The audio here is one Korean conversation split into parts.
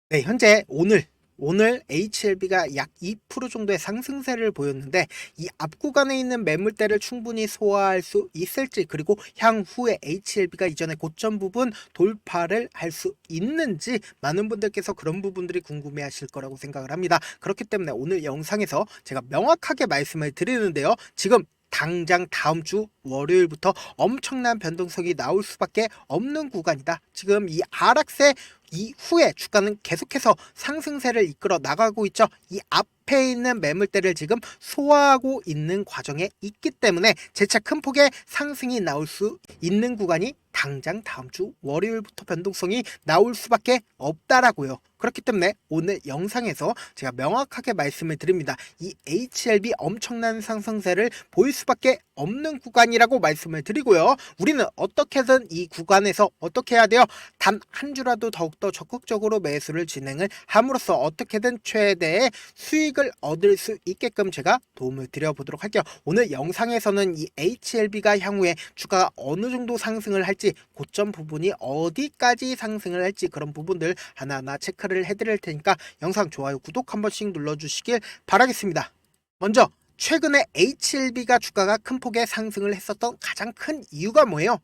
네, 현재 오늘 HLB가 약 2% 정도의 상승세를 보였는데 이 앞 구간에 있는 매물대를 충분히 소화할 수 있을지, 그리고 향후에 HLB가 이전의 고점 부분 돌파를 할 수 있는지 많은 분들께서 그런 부분들이 궁금해 하실 거라고 생각을 합니다. 그렇기 때문에 오늘 영상에서 제가 명확하게 말씀을 드리는데요. 지금 당장 다음 주 월요일부터 엄청난 변동성이 나올 수밖에 없는 구간이다. 지금 이 하락세 이후에 주가는 계속해서 상승세를 이끌어 나가고 있죠. 이 앞에 있는 매물대를 지금 소화하고 있는 과정에 있기 때문에 재차 큰 폭의 상승이 나올 수 있는 구간이 당장 다음 주 월요일부터 변동성이 나올 수밖에 없다라고요. 그렇기 때문에 오늘 영상에서 제가 명확하게 말씀을 드립니다. 이 HLB 엄청난 상승세를 보일 수밖에 없는 구간이라고 말씀을 드리고요. 우리는 어떻게든 이 구간에서 어떻게 해야 돼요? 단 한 주라도 더욱더 적극적으로 매수를 진행을 함으로써 어떻게든 최대의 수익을 얻을 수 있게끔 제가 도움을 드려보도록 할게요. 오늘 영상에서는 이 HLB가 향후에 주가가 어느 정도 상승을 할지, 고점 부분이 어디까지 상승을 할지 그런 부분들 하나하나 체크를 해드릴 테니까 영상 좋아요, 구독 한 번씩 눌러주시길 바라겠습니다. 먼저 최근에 HLB가 주가가 큰 폭의 상승을 했었던 가장 큰 이유가 뭐예요?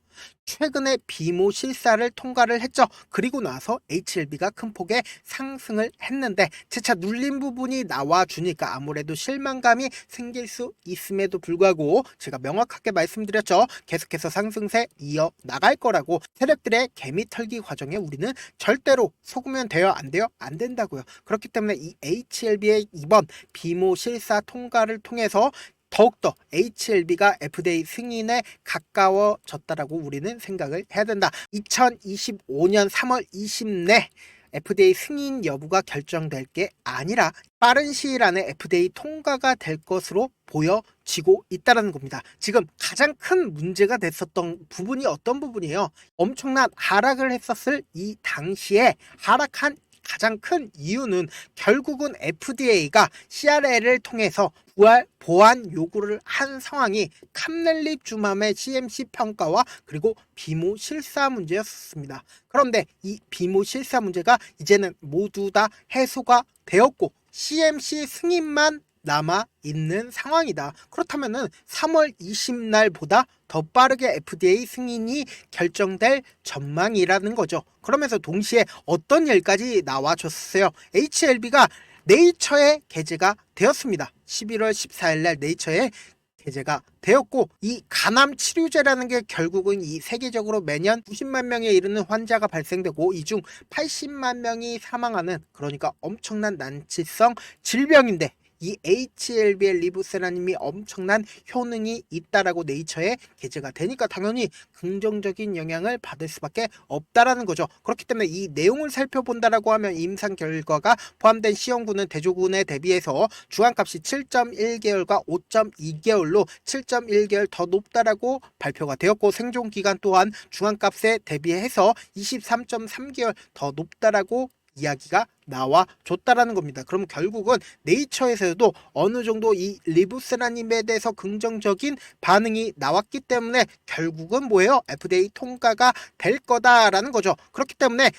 최근에 비모 실사를 통과를 했죠. 그리고 나서 HLB가 큰 폭의 상승을 했는데 재차 눌린 부분이 나와주니까 아무래도 실망감이 생길 수 있음에도 불구하고 제가 명확하게 말씀드렸죠. 계속해서 상승세 이어나갈 거라고. 세력들의 개미 털기 과정에 우리는 절대로 속으면 돼요? 안 돼요? 안 된다고요. 그렇기 때문에 이 HLB의 이번 비모 실사 통과를 통해서 더욱더 HLB가 FDA 승인에 가까워졌다라고 우리는 생각을 해야 된다. 2025년 3월 20내 FDA 승인 여부가 결정될 게 아니라 빠른 시일 안에 FDA 통과가 될 것으로 보여지고 있다는 겁니다. 지금 가장 큰 문제가 됐었던 부분이 어떤 부분이에요? 엄청난 하락을 했었을 이 당시에 하락한 가장 큰 이유는 결국은 FDA가 CRL을 통해서 보완 요구를 한 상황이 캄렐립주맘의 CMC 평가와 그리고 비모 실사 문제였습니다. 그런데 이 비모 실사 문제가 이제는 모두 다 해소가 되었고 CMC 승인만 남아 있는 상황이다. 그렇다면은 3월 20날보다 더 빠르게 FDA 승인이 결정될 전망이라는 거죠. 그러면서 동시에 어떤 일까지 나와줬어요. HLB가 네이처에 게재가 되었습니다. 11월 14일 날 네이처에 게재가 되었고, 이 간암 치료제라는 게 결국은 이 세계적으로 매년 90만 명에 이르는 환자가 발생되고 이 중 80만 명이 사망하는, 그러니까 엄청난 난치성 질병인데 이 HLB의 리보세라님이 엄청난 효능이 있다라고 네이처에 게재가 되니까 당연히 긍정적인 영향을 받을 수밖에 없다라는 거죠. 그렇기 때문에 이 내용을 살펴본다라고 하면 임상 결과가 포함된 시험군은 대조군에 대비해서 주간값이 7.1개월과 5.2개월로 7.1개월 더 높다라고 발표가 되었고, 생존 기간 또한 중간값에 대비해서 23.3개월 더 높다라고 이야기가 나와줬다라는 겁니다. 그럼 결국은 네이처에서도 어느 정도 이 리부스라님에 대해서 긍정적인 반응이 나왔기 때문에 결국은 뭐예요? FDA 통과가 될 거다라는 거죠. 그렇기 때문에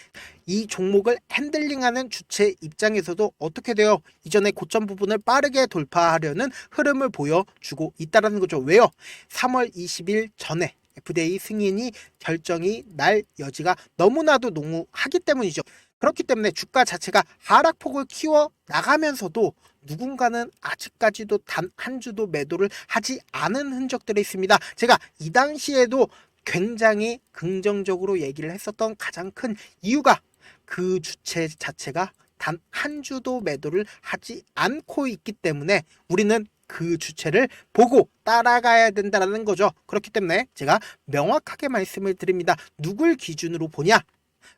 이 종목을 핸들링하는 주체 입장에서도 어떻게 돼요? 이전에 고점 부분을 빠르게 돌파하려는 흐름을 보여주고 있다는 거죠. 왜요? 3월 20일 전에 FDA 승인이 결정이 날 여지가 너무나도 농후하기 때문이죠. 그렇기 때문에 주가 자체가 하락폭을 키워 나가면서도 누군가는 아직까지도 단 한 주도 매도를 하지 않은 흔적들이 있습니다. 제가 이 당시에도 굉장히 긍정적으로 얘기를 했었던 가장 큰 이유가 그 주체 자체가 단 한 주도 매도를 하지 않고 있기 때문에 우리는 그 주체를 보고 따라가야 된다는 거죠. 그렇기 때문에 제가 명확하게 말씀을 드립니다. 누굴 기준으로 보냐?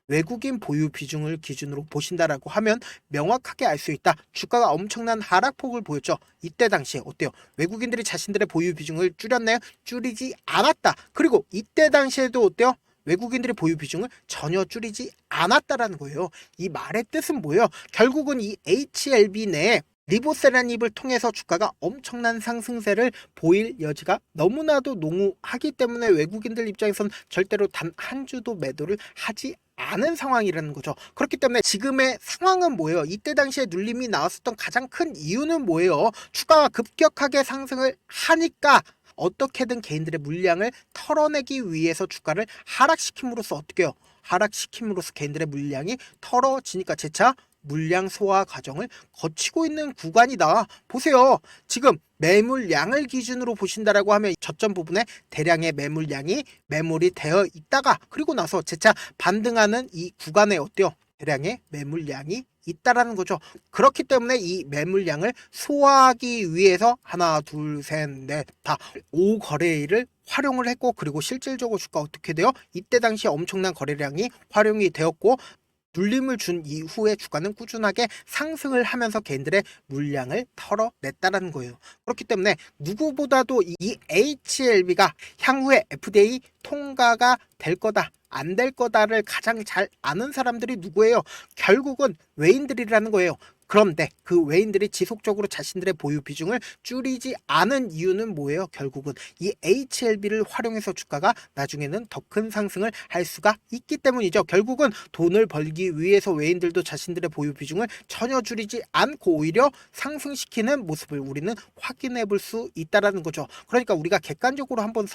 외국인 보유 비중을 기준으로 보신다라고 하면 명확하게 알 수 있다. 주가가 엄청난 하락폭을 보였죠. 이때 당시에 어때요? 외국인들이 자신들의 보유 비중을 줄였나요? 줄이지 않았다. 그리고 이때 당시에도 어때요? 외국인들의 보유 비중을 전혀 줄이지 않았다라는 거예요. 이 말의 뜻은 뭐예요? 결국은 이 HLB 내에 리보세라닙을 통해서 주가가 엄청난 상승세를 보일 여지가 너무나도 농후하기 때문에 외국인들 입장에서는 절대로 단 한 주도 매도를 하지 않은 상황이라는 거죠. 그렇기 때문에 지금의 상황은 뭐예요? 이때 당시에 눌림이 나왔었던 가장 큰 이유는 뭐예요? 주가가 급격하게 상승을 하니까 어떻게든 개인들의 물량을 털어내기 위해서 주가를 하락시킴으로써 어떻게 해요? 하락시킴으로써 개인들의 물량이 털어지니까 재차 물량 소화 과정을 거치고 있는 구간이다. 보세요. 지금 매물량을 기준으로 보신다라고 하면 저점 부분에 대량의 매물량이 매몰이 되어 있다가 그리고 나서 재차 반등하는 이 구간에 어때요? 대량의 매물량이 있다라는 거죠. 그렇기 때문에 이 매물량을 소화하기 위해서 하나, 둘, 셋, 넷, 다 5거래일을 활용을 했고 그리고 실질적으로 주가 어떻게 돼요? 이때 당시 엄청난 거래량이 활용이 되었고 눌림을 준 이후에 주가는 꾸준하게 상승을 하면서 개인들의 물량을 털어냈다라는 거예요. 그렇기 때문에 누구보다도 이 HLB가 향후에 FDA 통과가 될 거다, 안 될 거다를 가장 잘 아는 사람들이 누구예요? 결국은 외인들이라는 거예요. 그런데 그 외인들이 지속적으로 자신들의 보유 비중을 줄이지 않은 이유는 뭐예요? 결국은 이 HLB를 활용해서 주가가 나중에는 더 큰 상승을 할 수가 있기 때문이죠. 결국은 돈을 벌기 위해서 외인들도 자신들의 보유 비중을 전혀 줄이지 않고 오히려 상승시키는 모습을 우리는 확인해 볼 수 있다는 거죠. 그러니까 우리가 객관적으로 한번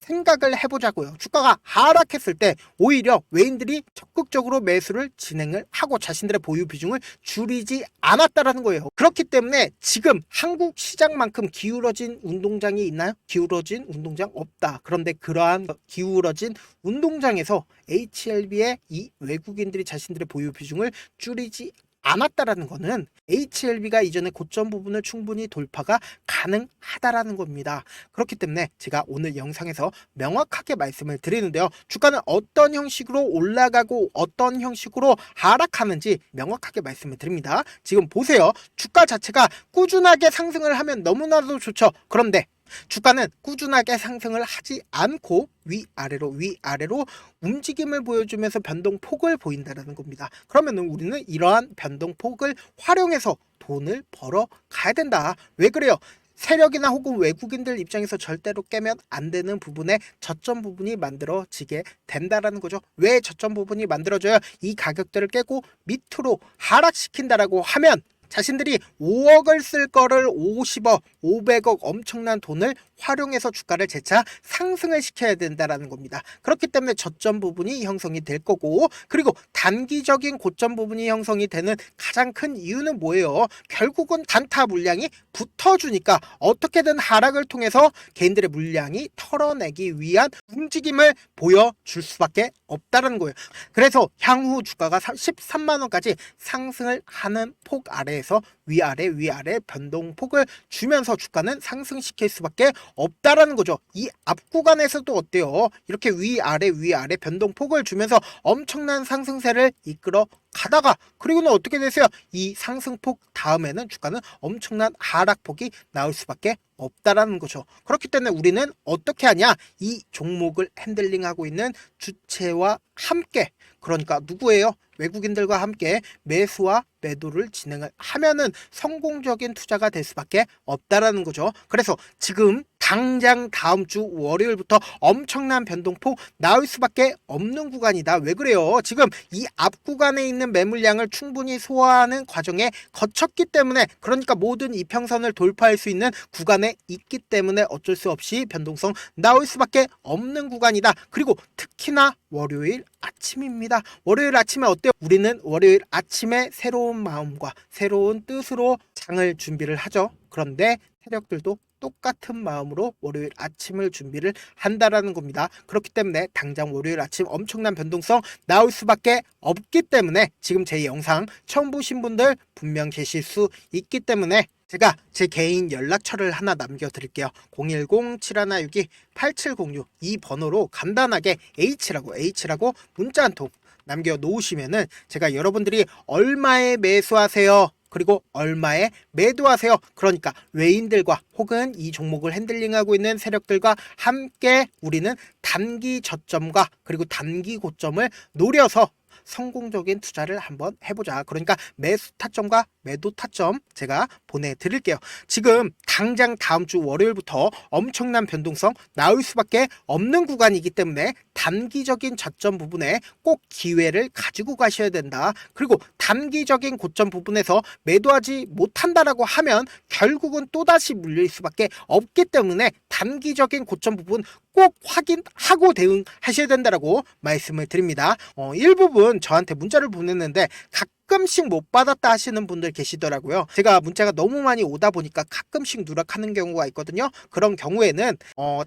생각을 해보자고요. 주가가 하락했을 때 오히려 외인들이 적극적으로 매수를 진행을 하고 자신들의 보유 비중을 줄이지 않았다라는 거예요. 그렇기 때문에 지금 한국 시장만큼 기울어진 운동장이 있나요? 기울어진 운동장 없다. 그런데 그러한 기울어진 운동장에서 HLB의 이 외국인들이 자신들의 보유 비중을 줄이지 않았다라는 거는 HLB가 이전의 고점 부분을 충분히 돌파가 가능하다라는 겁니다. 그렇기 때문에 제가 오늘 영상에서 명확하게 말씀을 드리는데요. 주가는 어떤 형식으로 올라가고 어떤 형식으로 하락하는지 명확하게 말씀을 드립니다. 지금 보세요. 주가 자체가 꾸준하게 상승을 하면 너무나도 좋죠. 그런데 주가는 꾸준하게 상승을 하지 않고 위아래로 움직임을 보여주면서 변동폭을 보인다는 겁니다. 그러면 우리는 이러한 변동폭을 활용해서 돈을 벌어 가야 된다. 왜 그래요? 세력이나 혹은 외국인들 입장에서 절대로 깨면 안 되는 부분에 저점 부분이 만들어지게 된다라는 거죠. 왜 저점 부분이 만들어져요? 이 가격대를 깨고 밑으로 하락시킨다라고 하면 자신들이 5억을 쓸 거를 50억, 500억 엄청난 돈을 활용해서 주가를 재차 상승을 시켜야 된다라는 겁니다. 그렇기 때문에 저점 부분이 형성이 될 거고 그리고 단기적인 고점 부분이 형성이 되는 가장 큰 이유는 뭐예요? 결국은 단타 물량이 붙어주니까 어떻게든 하락을 통해서 개인들의 물량이 털어내기 위한 움직임을 보여줄 수밖에 없다는 거예요. 그래서 향후 주가가 13만 원까지 상승을 하는 폭 아래에서 위아래 변동폭을 주면서 주가는 상승시킬 수밖에 없다라는 거죠. 이 앞 구간에서도 어때요? 이렇게 위아래 변동폭을 주면서 엄청난 상승세를 이끌어 가다가 그리고는 어떻게 되세요? 이 상승폭 다음에는 주가는 엄청난 하락폭이 나올 수밖에 없다라는 거죠. 그렇기 때문에 우리는 어떻게 하냐? 이 종목을 핸들링하고 있는 주체와 함께 그러니까 누구예요? 외국인들과 함께 매수와 매도를 진행을 하면은 성공적인 투자가 될 수밖에 없다라는 거죠. 그래서 지금 당장 다음 주 월요일부터 엄청난 변동폭 나올 수밖에 없는 구간이다. 왜 그래요? 지금 이 앞 구간에 있는 매물량을 충분히 소화하는 과정에 거쳤기 때문에 그러니까 모든 이평선을 돌파할 수 있는 구간에 있기 때문에 어쩔 수 없이 변동성 나올 수밖에 없는 구간이다. 그리고 특히나 월요일 아침입니다. 월요일 아침에 어때요? 우리는 월요일 아침에 새로운 마음과 새로운 뜻으로 장을 준비를 하죠. 그런데 세력들도 똑같은 마음으로 월요일 아침을 준비를 한다라는 겁니다. 그렇기 때문에 당장 월요일 아침 엄청난 변동성 나올 수밖에 없기 때문에 지금 제 영상 처음 보신 분들 분명 계실 수 있기 때문에 제가 제 개인 연락처를 하나 남겨드릴게요. 010-7162-8706 이 번호로 간단하게 H라고 문자 한 통 남겨놓으시면은 제가 여러분들이 얼마에 매수하세요? 그리고 얼마에 매도하세요. 그러니까 외인들과 혹은 이 종목을 핸들링하고 있는 세력들과 함께 우리는 단기 저점과 그리고 단기 고점을 노려서 성공적인 투자를 한번 해보자. 그러니까 매수 타점과 매도 타점 제가 보내드릴게요. 지금 당장 다음 주 월요일부터 엄청난 변동성 나올 수밖에 없는 구간이기 때문에 단기적인 저점 부분에 꼭 기회를 가지고 가셔야 된다. 그리고 단기적인 고점 부분에서 매도하지 못한다라고 하면 결국은 또다시 물릴 수밖에 없기 때문에 단기적인 고점 부분 꼭 확인하고 대응하셔야 된다라고 말씀을 드립니다. 일부분 저한테 문자를 보냈는데 가끔씩 못 받았다 하시는 분들 계시더라고요. 제가 문자가 너무 많이 오다 보니까 가끔씩 누락하는 경우가 있거든요. 그런 경우에는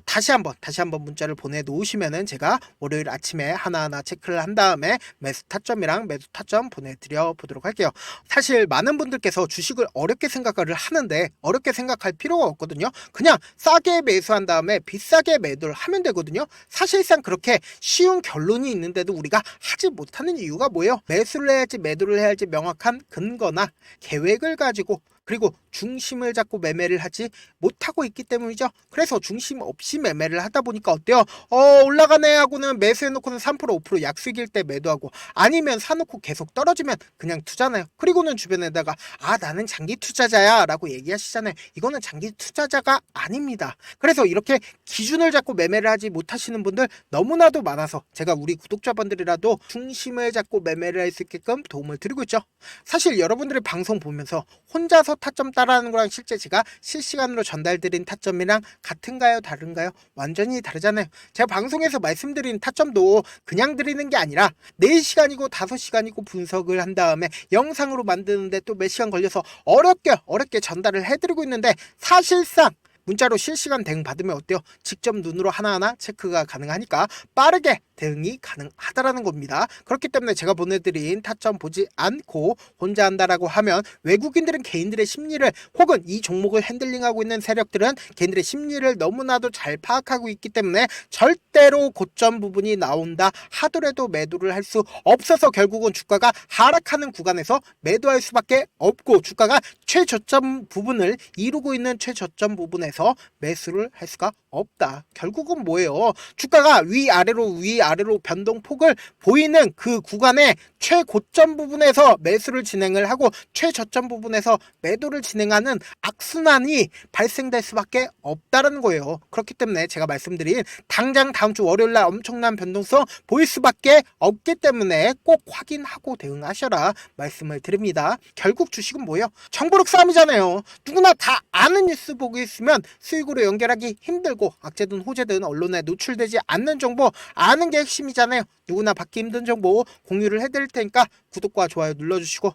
다시 한번 문자를 보내놓으시면은 제가 월요일 아침에 하나하나 체크를 한 다음에 매수 타점이랑 매도 타점 보내드려 보도록 할게요. 사실 많은 분들께서 주식을 어렵게 생각을 하는데 어렵게 생각할 필요가 없거든요. 그냥 싸게 매수한 다음에 비싸게 매도를 하면 되거든요. 사실상 그렇게 쉬운 결론이 있는데도 우리가 하지 못하는 이유가 뭐예요? 매수를 해야지 매도를 해야지 명확한 근거나 계획을 가지고 그리고 중심을 잡고 매매를 하지 못하고 있기 때문이죠. 그래서 중심 없이 매매를 하다 보니까 어때요? 올라가네 하고는 매수해놓고는 3% 5% 약수익일 때 매도하고 아니면 사놓고 계속 떨어지면 그냥 투자나요. 그리고는 주변에다가 나는 장기 투자자야 라고 얘기하시잖아요. 이거는 장기 투자자가 아닙니다. 그래서 이렇게 기준을 잡고 매매를 하지 못하시는 분들 너무나도 많아서 제가 우리 구독자분들이라도 중심을 잡고 매매를 할 수 있게끔 도움을 드리고 있죠. 사실 여러분들의 방송 보면서 혼자서 타점 따라하는 거랑 실제 제가 실시간으로 전달드린 타점이랑 같은가요? 다른가요? 완전히 다르잖아요. 제가 방송에서 말씀드린 타점도 그냥 드리는 게 아니라 4시간이고 5시간이고 분석을 한 다음에 영상으로 만드는데 또 몇 시간 걸려서 어렵게 전달을 해드리고 있는데 사실상 문자로 실시간 대응 받으면 어때요? 직접 눈으로 하나하나 체크가 가능하니까 빠르게 대응이 가능하다라는 겁니다. 그렇기 때문에 제가 보내드린 타점 보지 않고 혼자 한다라고 하면 외국인들은 개인들의 심리를 혹은 이 종목을 핸들링하고 있는 세력들은 개인들의 심리를 너무나도 잘 파악하고 있기 때문에 절대로 고점 부분이 나온다 하더라도 매도를 할 수 없어서 결국은 주가가 하락하는 구간에서 매도할 수밖에 없고 주가가 최저점 부분을 이루고 있는 최저점 부분에서 매수를 할 수가 없다. 결국은 뭐예요? 주가가 위아래로 변동폭을 보이는 그 구간의 최고점 부분에서 매수를 진행을 하고 최저점 부분에서 매도를 진행하는 악순환이 발생될 수밖에 없다는 거예요. 그렇기 때문에 제가 말씀드린 당장 다음 주 월요일날 엄청난 변동성 보일 수밖에 없기 때문에 꼭 확인하고 대응하셔라 말씀을 드립니다. 결국 주식은 뭐예요? 정보력 싸움이잖아요. 누구나 다 아는 뉴스 보고 있으면 수익으로 연결하기 힘들고 악재든 호재든 언론에 노출되지 않는 정보 아는 게 핵심이잖아요. 누구나 받기 힘든 정보 공유를 해드릴 테니까 구독과 좋아요 눌러주시고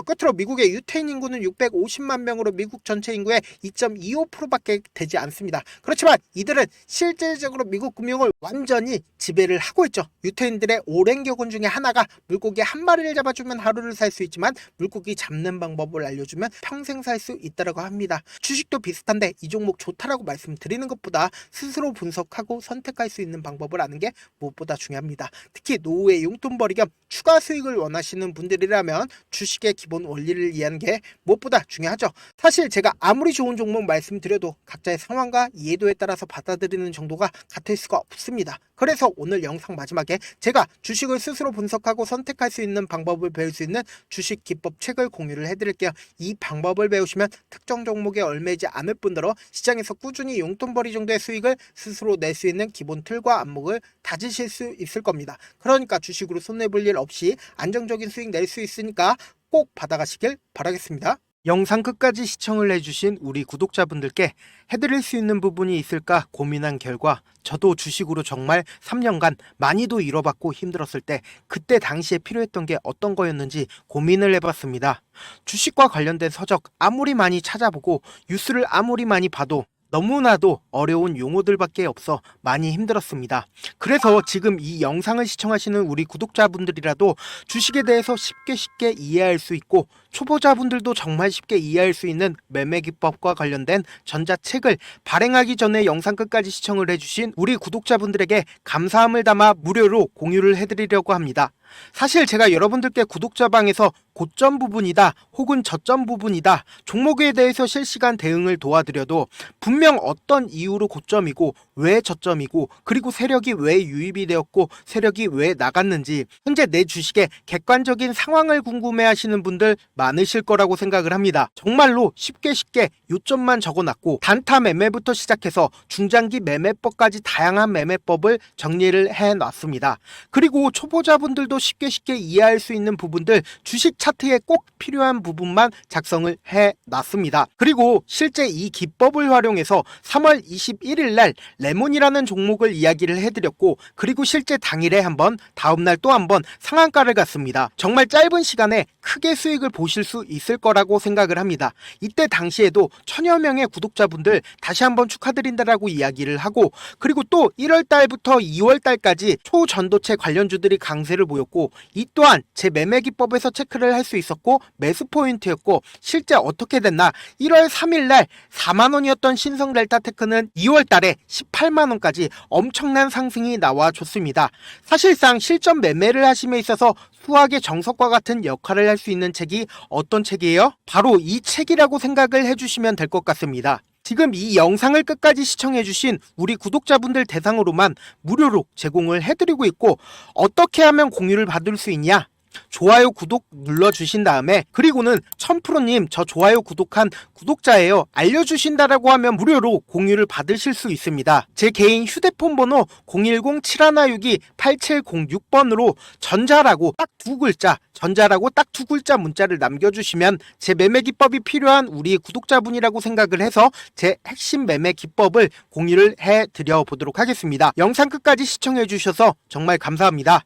끝으로 미국의 유태인 인구는 650만 명으로 미국 전체 인구의 2.25%밖에 되지 않습니다. 그렇지만 이들은 실질적으로 미국 금융을 완전히 지배를 하고 있죠. 유태인들의 오랜 격언 중에 하나가 물고기 한 마리를 잡아주면 하루를 살 수 있지만 물고기 잡는 방법을 알려주면 평생 살 수 있다고 합니다. 주식도 비슷한데 이 종목 좋다라고 말씀드리는 것보다 스스로 분석하고 선택할 수 있는 방법을 아는 게 무엇보다 중요합니다. 특히 노후에 용돈벌이 겸 추가 수익을 원하시는 분들이라면 주식의 기본 원리를 이해하는 게 무엇보다 중요하죠. 사실 제가 아무리 좋은 종목 말씀드려도 각자의 상황과 이해도에 따라서 받아들이는 정도가 같을 수가 없습니다. 그래서 오늘 영상 마지막에 제가 주식을 스스로 분석하고 선택할 수 있는 방법을 배울 수 있는 주식 기법 책을 공유를 해드릴게요. 이 방법을 배우시면 특정 종목에 얽매이지 않을 뿐더러 시장에서 꾸준히 용돈벌이 정도의 수익을 스스로 낼 수 있는 기본 틀과 안목을 다지실 수 있을 겁니다. 그러니까 주식으로 손해볼 일 없이 안정적인 수익 낼 수 있으니까 꼭 받아가시길 바라겠습니다. 영상 끝까지 시청을 해주신 우리 구독자분들께 해드릴 수 있는 부분이 있을까 고민한 결과 저도 주식으로 정말 3년간 많이도 잃어봤고 힘들었을 때 그때 당시에 필요했던 게 어떤 거였는지 고민을 해봤습니다. 주식과 관련된 서적 아무리 많이 찾아보고 뉴스를 아무리 많이 봐도 너무나도 어려운 용어들밖에 없어 많이 힘들었습니다. 그래서 지금 이 영상을 시청하시는 우리 구독자분들이라도 주식에 대해서 쉽게 이해할 수 있고 초보자분들도 정말 쉽게 이해할 수 있는 매매 기법과 관련된 전자책을 발행하기 전에 영상 끝까지 시청을 해주신 우리 구독자분들에게 감사함을 담아 무료로 공유를 해드리려고 합니다. 사실 제가 여러분들께 구독자방에서 고점 부분이다 혹은 저점 부분이다 종목에 대해서 실시간 대응을 도와드려도 분명 어떤 이유로 고점이고 왜 저점이고 그리고 세력이 왜 유입이 되었고 세력이 왜 나갔는지 현재 내 주식의 객관적인 상황을 궁금해하시는 분들 많으실 거라고 생각을 합니다. 정말로 쉽게 요점만 적어놨고 단타 매매부터 시작해서 중장기 매매법까지 다양한 매매법을 정리를 해놨습니다. 그리고 초보자분들도 쉽게 이해할 수 있는 부분들 주식 차트에 꼭 필요한 부분만 작성을 해놨습니다. 그리고 실제 이 기법을 활용해서 3월 21일 날 레몬이라는 종목을 이야기를 해드렸고 그리고 실제 당일에 한번 다음날 또 한번 상한가를 갔습니다. 정말 짧은 시간에 크게 수익을 보실 수 있을 거라고 생각을 합니다. 이때 당시에도 1000여 명의 구독자분들 다시 한번 축하드린다라고 이야기를 하고 그리고 또 1월 달부터 2월 달까지 초전도체 관련주들이 강세를 보였고 이 또한 제 매매 기법에서 체크를 할 수 있었고 매수 포인트였고 실제 어떻게 됐나 1월 3일 날 4만원이었던 신성 델타테크는 2월 달에 18만원까지 엄청난 상승이 나와줬습니다. 사실상 실전 매매를 하심에 있어서 수학의 정석과 같은 역할을 할 수 있는 책이 어떤 책이에요? 바로 이 책이라고 생각을 해주시면 될 것 같습니다. 지금 이 영상을 끝까지 시청해주신 우리 구독자분들 대상으로만 무료로 제공을 해드리고 있고 어떻게 하면 공유를 받을 수 있냐? 좋아요 구독 눌러주신 다음에 그리고는 1000%님 저 좋아요 구독한 구독자예요 알려주신다라고 하면 무료로 공유를 받으실 수 있습니다. 제 개인 휴대폰 번호 010-7162-8706번으로 전자라고 딱 두 글자 문자를 남겨주시면 제 매매 기법이 필요한 우리 구독자분이라고 생각을 해서 제 핵심 매매 기법을 공유를 해드려 보도록 하겠습니다. 영상 끝까지 시청해 주셔서 정말 감사합니다.